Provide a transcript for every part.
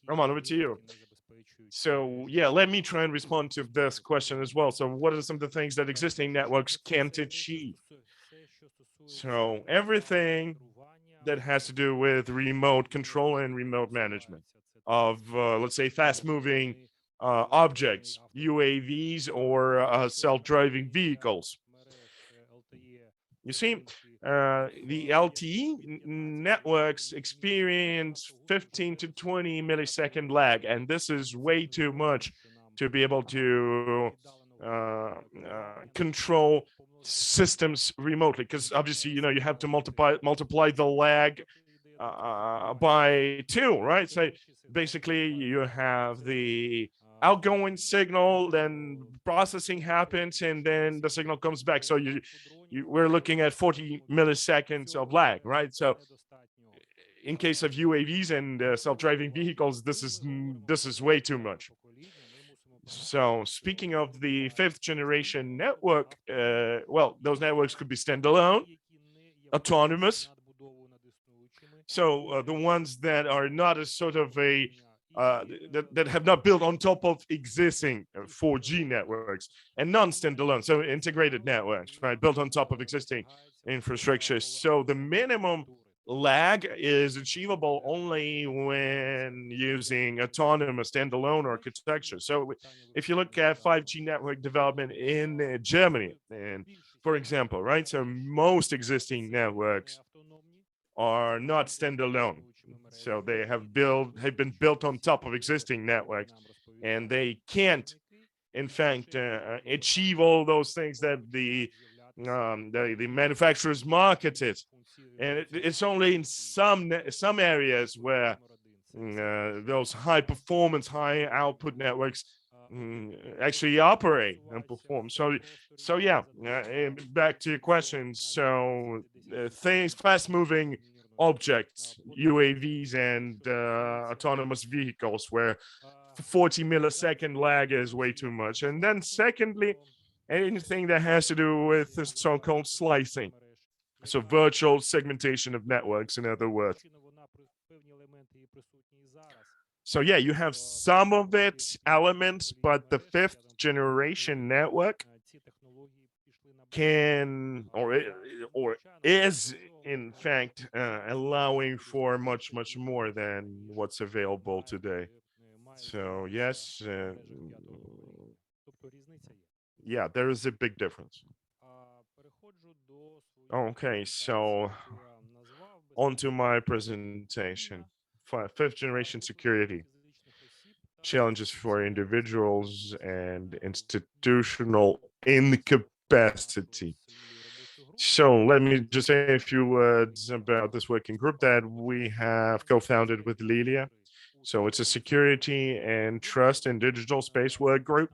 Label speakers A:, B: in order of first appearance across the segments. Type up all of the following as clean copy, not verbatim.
A: Roman, over to you. So yeah, let me try and respond to this question as well. So what are some of the things that existing networks can't achieve? So everything that has to do with remote control and remote management of, let's say, fast moving objects, UAVs or self-driving vehicles. You see, the LTE networks experience 15 to 20 millisecond lag, and this is way too much to be able to control systems remotely, because obviously, you have to multiply the lag by two, right? So basically, you have the outgoing signal, then processing happens, and then the signal comes back. So we're looking at 40 milliseconds of lag, right? So in case of UAVs and self-driving vehicles, this is way too much. So speaking of the fifth generation network, well, those networks could be standalone, autonomous. So the ones that are not a sort of a that have not built on top of existing 4G networks, and non-standalone, so integrated networks, right, built on top of existing infrastructure. So the minimum lag is achievable only when using autonomous standalone architecture. So if you look at 5G network development in Germany, and for example, right, so most existing networks are not standalone. So they have been built on top of existing networks, and they can't, in fact, achieve all those things that the manufacturers marketed. And it's only in some areas where those high performance, high output networks actually operate and perform. So yeah, back to your question. So things, fast moving objects, UAVs and autonomous vehicles, where 40 millisecond lag is way too much. And then secondly, anything that has to do with the so-called slicing. So virtual segmentation of networks, in other words. So yeah, you have some of its elements, but the fifth generation network can or is in fact allowing for much more than what's available today. So yes, yeah, there is a big difference. Okay, so onto my presentation. Fifth generation security challenges for individuals and institutional incapacity. So let me just say a few words about this working group that we have co-founded with Lilia. So it's a security and trust in digital space work group.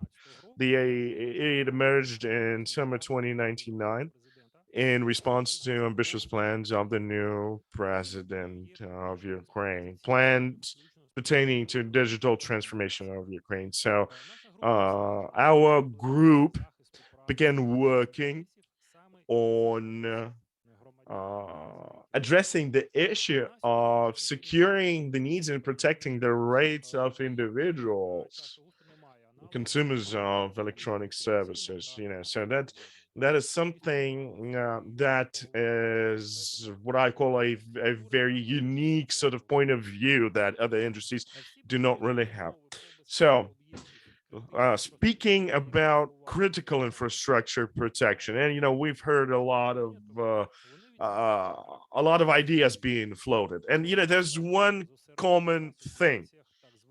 A: It emerged in summer 2019 in response to ambitious plans of the new president of Ukraine, plans pertaining to digital transformation of Ukraine. So our group began working on addressing the issue of securing the needs and protecting the rights of individuals, consumers of electronic services. So that is something that is what I call a very unique sort of point of view that other industries do not really have. So speaking about critical infrastructure protection, and we've heard a lot of ideas being floated, and there's one common thing.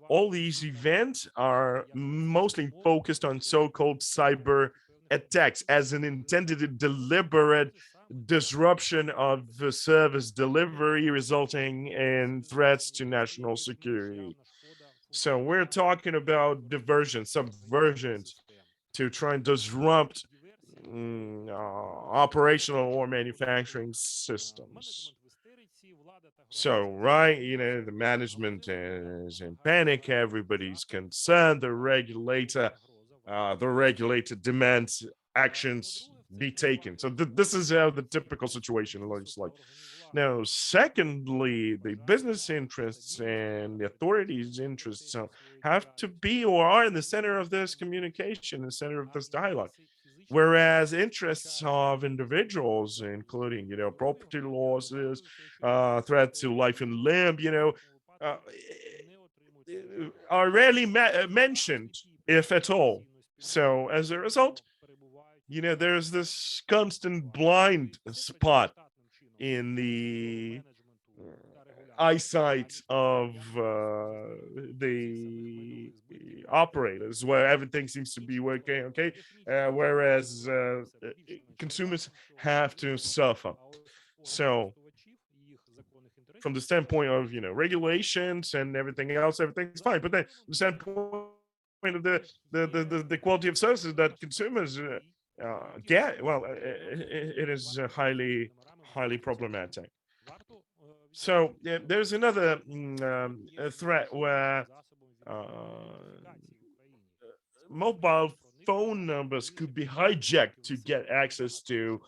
A: All these events are mostly focused on so-called cyber attacks as an intended deliberate disruption of the service delivery, resulting in threats to national security. So we're talking about diversion, subversions to try and disrupt operational or manufacturing systems. So, right, the management is in panic, everybody's concerned, the regulator demands actions be taken. So this is how the typical situation looks like. Now, secondly, the business interests and the authorities' interests have to be or are in the center of this communication, the center of this dialogue. Whereas interests of individuals, including, property losses, threat to life and limb, uh, are rarely mentioned, if at all. So as a result, there's this constant blind spot in the eyesight of the operators, where everything seems to be working okay, whereas consumers have to suffer. So from the standpoint of regulations and everything else, everything's fine. But then the standpoint of the quality of services that consumers get, well, it is highly problematic. So there's another threat where uh, mobile phone numbers could be hijacked to get access to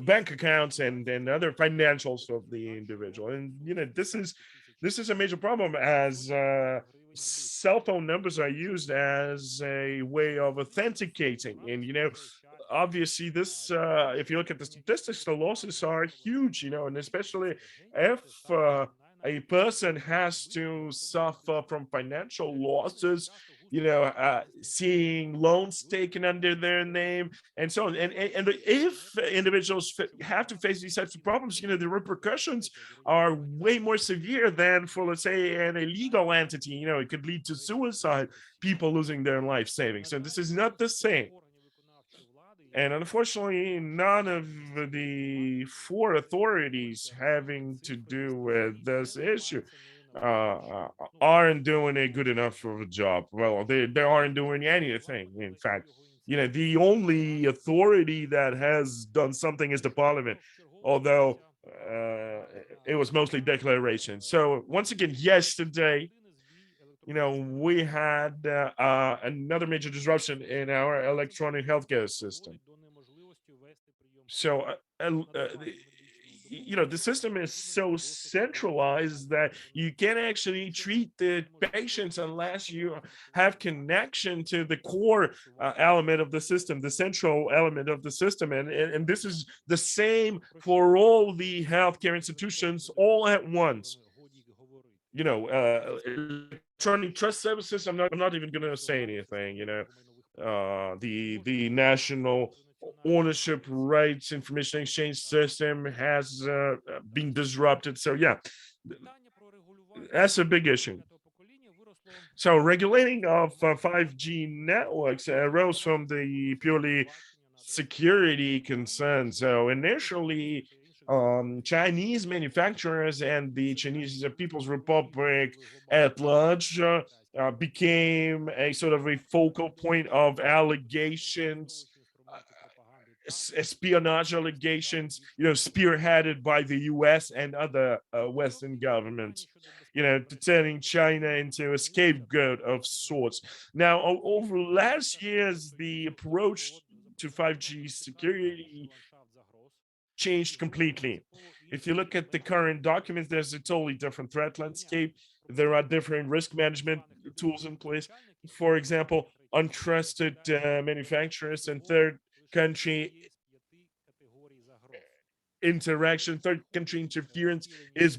A: bank accounts and other financials of the individual. And this is a major problem, as cell phone numbers are used as a way of authenticating. And obviously this, if you look at the statistics, the losses are huge, and especially if a person has to suffer from financial losses, seeing loans taken under their name and so on. And if individuals have to face these types of problems, the repercussions are way more severe than for, let's say, an illegal entity. It could lead to suicide, people losing their life savings. So this is not the same. And unfortunately, none of the four authorities having to do with this issue aren't doing a good enough of a job. Well, they aren't doing anything. In fact, the only authority that has done something is the parliament, although it was mostly declaration. So once again, yesterday, we had another major disruption in our electronic healthcare system. So, the system is so centralized that you can't actually treat the patients unless you have connection to the core element of the system, the central element of the system. And this is the same for all the healthcare institutions all at once. Electronic trust services, I'm not even going to say anything. The national ownership rights information exchange system has been disrupted. So yeah, that's a big issue. So regulating of 5G networks arose from the purely security concerns. So initially, Chinese manufacturers and the Chinese People's Republic at large became a sort of a focal point of allegations, espionage allegations, spearheaded by the US and other Western governments, turning China into a scapegoat of sorts. Now, over last years, the approach to 5G security changed completely. If you look at the current documents, there's a totally different threat landscape. There are different risk management tools in place. For example, untrusted manufacturers and third country interaction, third country interference is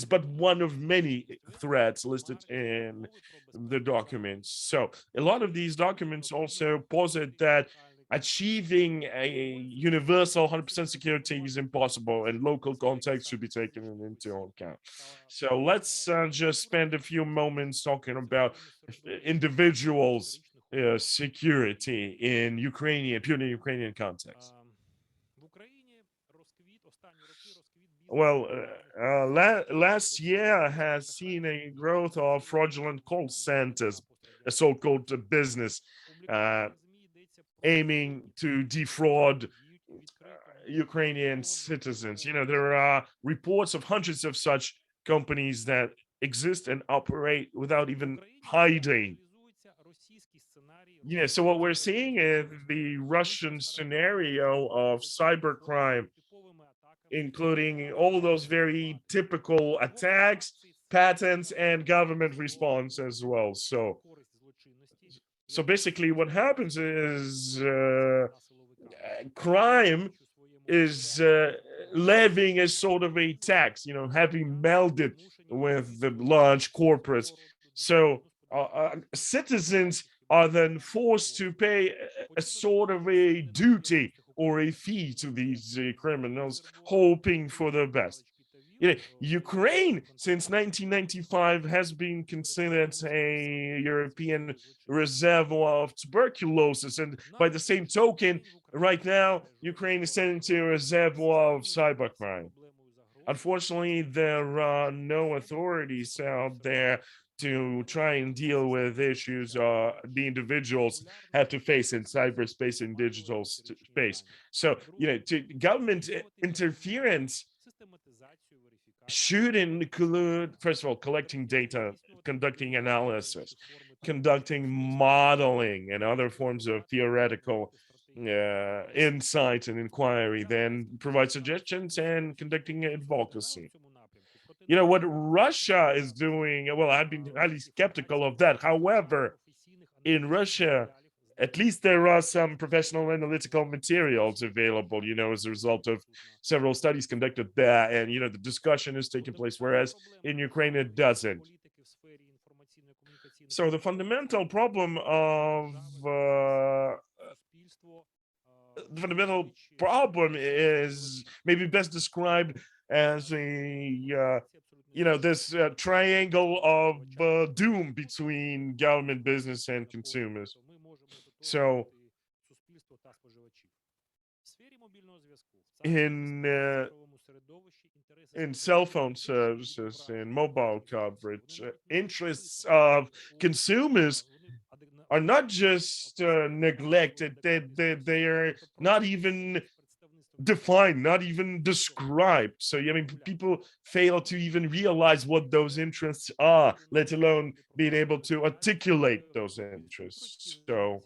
A: but one of many threats listed in the documents. So a lot of these documents also posit that achieving a universal 100% security is impossible, and local context should be taken into account. So let's just spend a few moments talking about individuals' security in purely Ukrainian context. Well, last year has seen a growth of fraudulent call centers, a so-called business uh, aiming to defraud Ukrainian citizens. There are reports of hundreds of such companies that exist and operate without even hiding. So what we're seeing is the Russian scenario of cybercrime, including all those very typical attacks, patents, and government response as well. So basically, what happens is crime is levying a sort of a tax, having melded with the large corporates. So citizens are then forced to pay a sort of a duty or a fee to these criminals, hoping for the best. Ukraine since 1995 has been considered a European reservoir of tuberculosis, and by the same token, right now Ukraine is sent into a reservoir of cybercrime. Unfortunately, there are no authorities out there to try and deal with issues the individuals have to face in cyberspace and digital space. So, government interference should include, first of all, collecting data, conducting analysis, conducting modeling and other forms of theoretical insight and inquiry, then provide suggestions and conducting advocacy. What Russia is doing, well, I've been highly skeptical of that. However, in Russia, at least there are some professional analytical materials available, as a result of several studies conducted there. And, the discussion is taking place, whereas in Ukraine, it doesn't. So the fundamental problem of the fundamental problem is maybe best described as this triangle of doom between government, business, and consumers. So in cell phone services and mobile coverage, interests of consumers are not just neglected, they are not even defined, not even described. So, people fail to even realize what those interests are, let alone being able to articulate those interests. So,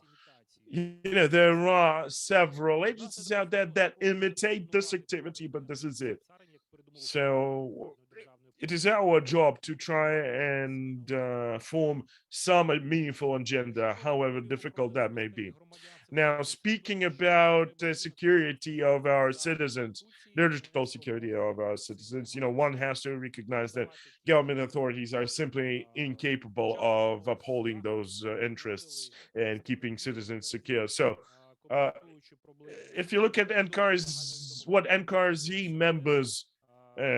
A: there are several agencies out there that imitate this activity, but this is it. So it is our job to try and form some meaningful agenda, however difficult that may be. Now, speaking about the security of our citizens, digital security of our citizens, one has to recognize that government authorities are simply incapable of upholding those interests and keeping citizens secure. So, if you look at what NCARZ members,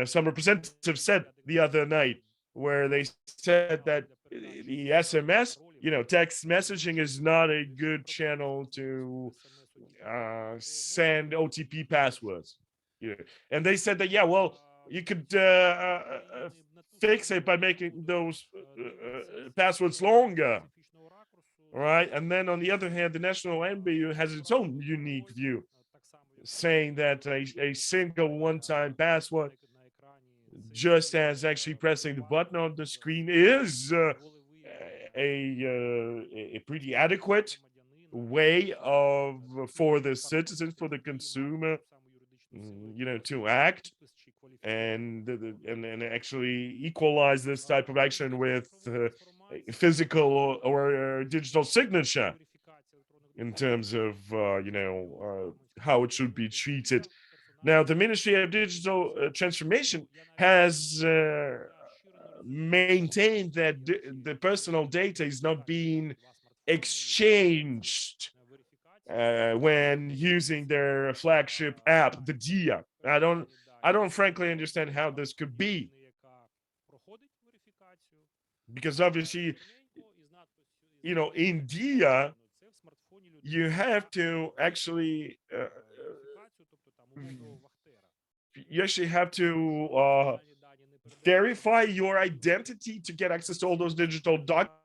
A: some representatives said the other night, where they said that the SMS, text messaging is not a good channel to send OTP passwords. And they said that, yeah, well, you could fix it by making those passwords longer. Right. And then on the other hand, the National MBU has its own unique view, saying that a single one-time password, just as actually pressing the button on the screen, is a pretty adequate way for the citizen, for the consumer, to act and actually equalize this type of action with physical or digital signature in terms of how it should be treated. Now, the Ministry of Digital Transformation has maintained that the personal data is not being exchanged when using their flagship app, the DIA. I don't frankly understand how this could be, because obviously, in DIA, you have to actually verify your identity to get access to all those digital documents.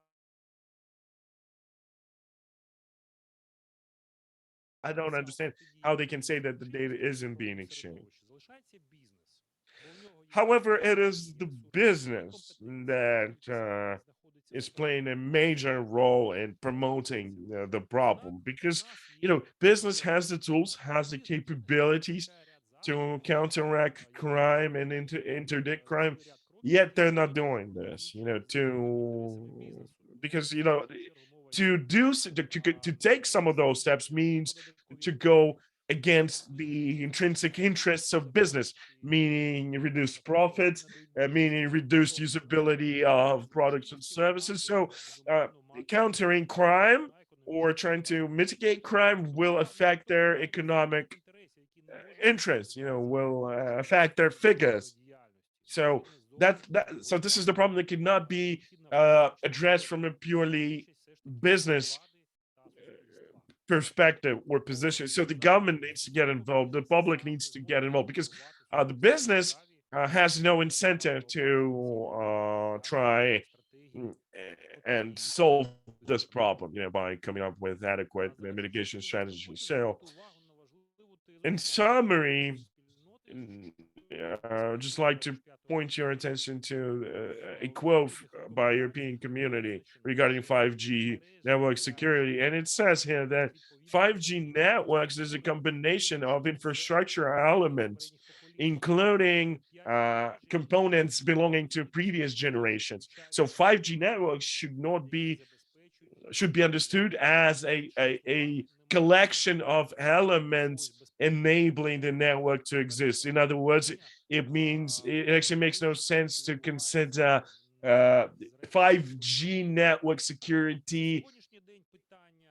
A: I don't understand how they can say that the data isn't being exchanged. However, it is the business that is playing a major role in promoting the problem, because business has the tools, has the capabilities to counteract crime and interdict crime, yet they're not doing this, to because to take some of those steps means to go against the intrinsic interests of business, meaning reduced profits, meaning reduced usability of products and services. So uh, countering crime or trying to mitigate crime will affect their economic interests, will affect their figures. So so this is the problem that cannot be addressed from a purely business perspective or position. So the government needs to get involved, the public needs to get involved, because the business has no incentive to try and solve this problem, by coming up with adequate mitigation strategies. So, in summary, I'd just like to point your attention to a quote by European Community regarding 5G network security. And it says here that 5G networks is a combination of infrastructure elements, including components belonging to previous generations. So 5G networks should be understood as a collection of elements enabling the network to exist. In other words, it means it actually makes no sense to consider 5G network security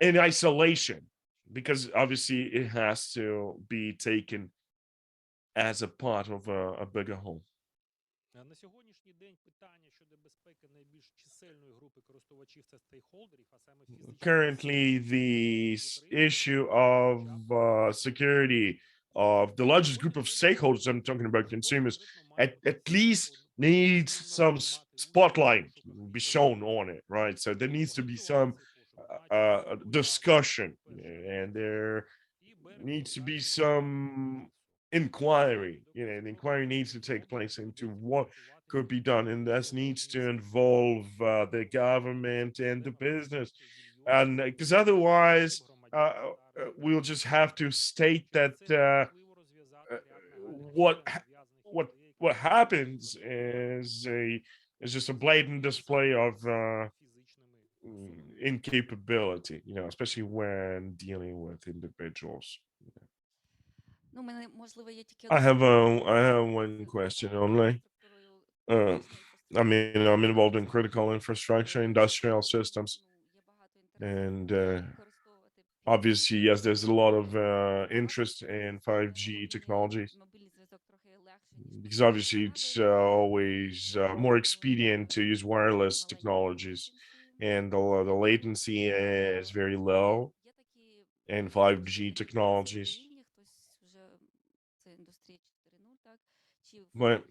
A: in isolation, because obviously it has to be taken as a part of a bigger whole.
B: На сьогоднішній день питання щодо безпеки найбільш чисельної групи користувачів це стейкхолдерів, а саме фізичні
A: Currently, the issue of security of the largest group of stakeholders, I'm talking about consumers, at least needs some spotlight be shown on it, right? So there needs to be some discussion, and there needs to be some inquiry. The inquiry needs to take place into what could be done, and this needs to involve the government and the business, and because otherwise we'll just have to state that what what what happens is just a blatant display of incapability, especially when dealing with individuals. I have one question only. Uh, I mean, I'm involved in critical infrastructure, industrial systems, and obviously, yes, there's a lot of interest in 5G technologies, because obviously it's always more expedient to use wireless technologies, and the latency is very low in 5G technologies. But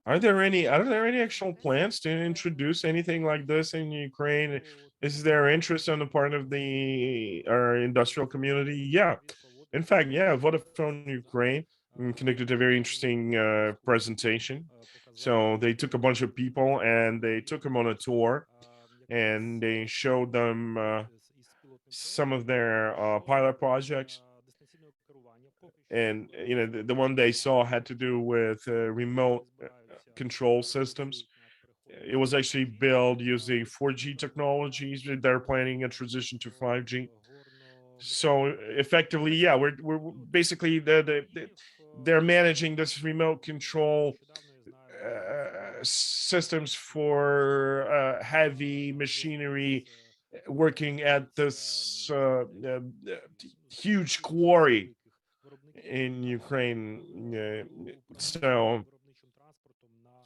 A: are there any actual plans to introduce anything like this in Ukraine? Is there interest on the part of the industrial community? Yeah. In fact, yeah, Vodafone Ukraine conducted a very interesting presentation. So they took a bunch of people and they took them on a tour, and they showed them some of their pilot projects. And the one they saw had to do with remote control systems. It was actually built using 4G technologies. They're planning a transition to 5G. So effectively, yeah, we're basically they're managing this remote control systems for heavy machinery working at this huge quarry in Ukraine. So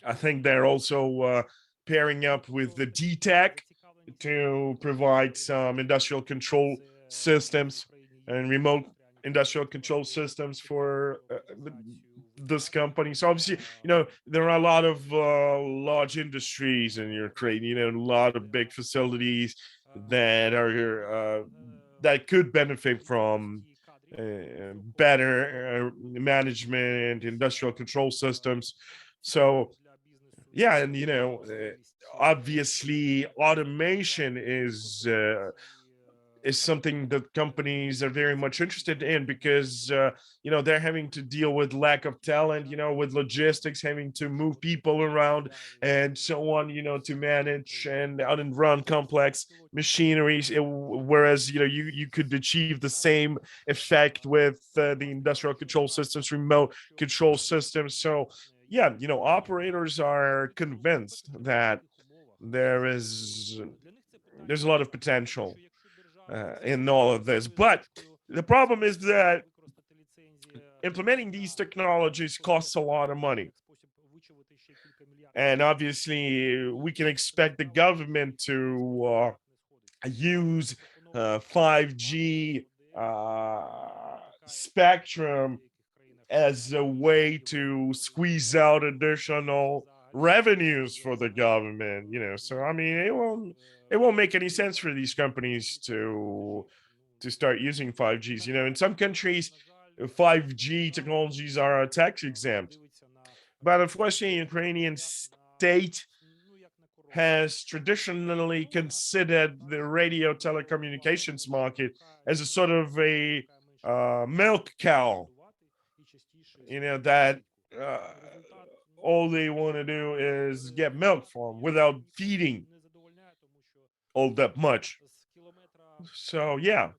A: I think they're also pairing up with the DTEC to provide some industrial control systems and remote industrial control systems for this company. So obviously, there are a lot of large industries in Ukraine. A lot of big facilities that are that could benefit from better management, industrial control systems. So yeah, and obviously automation is is something that companies are very much interested in because they're having to deal with lack of talent, with logistics, having to move people around and so on, to manage and run complex machineries. Whereas you could achieve the same effect with the industrial control systems, remote control systems. So yeah, operators are convinced that there is there's a lot of potential in all of this. But the problem is that implementing these technologies costs a lot of money. And obviously, we can expect the government to use 5G spectrum as a way to squeeze out additional revenues for the government. So I mean, it won't make any sense for these companies to start using 5Gs. In some countries, 5G technologies are tax exempt, but unfortunately, Ukrainian state has traditionally considered the radio telecommunications market as a sort of a milk cow, that uh, all they want to do is get milk from without feeding all that much. So yeah.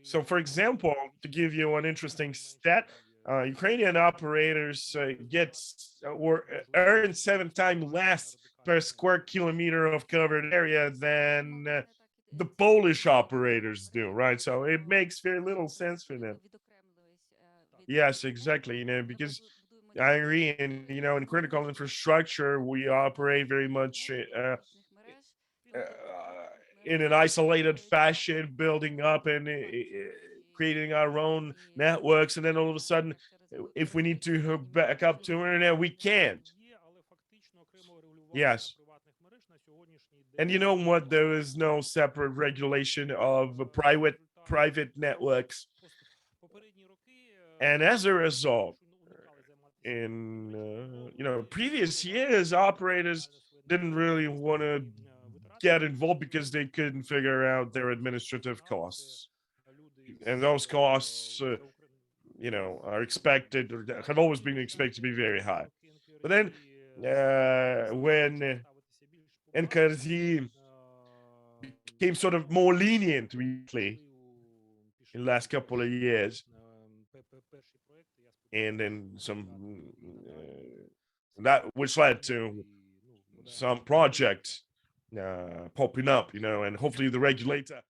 A: So for example, to give you an interesting stat, Ukrainian operators get or earn 7 times less per square kilometer of covered area than the Polish operators do, right? So it makes very little sense for them. Yes, exactly. Because I agree, and in critical infrastructure, we operate very much uh, in an isolated fashion, building up and creating our own networks, and then all of a sudden, if we need to hook back up to internet, we can't. Yes. And you know what? There is no separate regulation of private networks, and as a result, in previous years, operators didn't really want to get involved because they couldn't figure out their administrative costs, and those costs are expected or have always been expected to be very high. But then when NKRZ became sort of more lenient recently in the last couple of years, and then some that which led to some projects popping up, and hopefully the regulator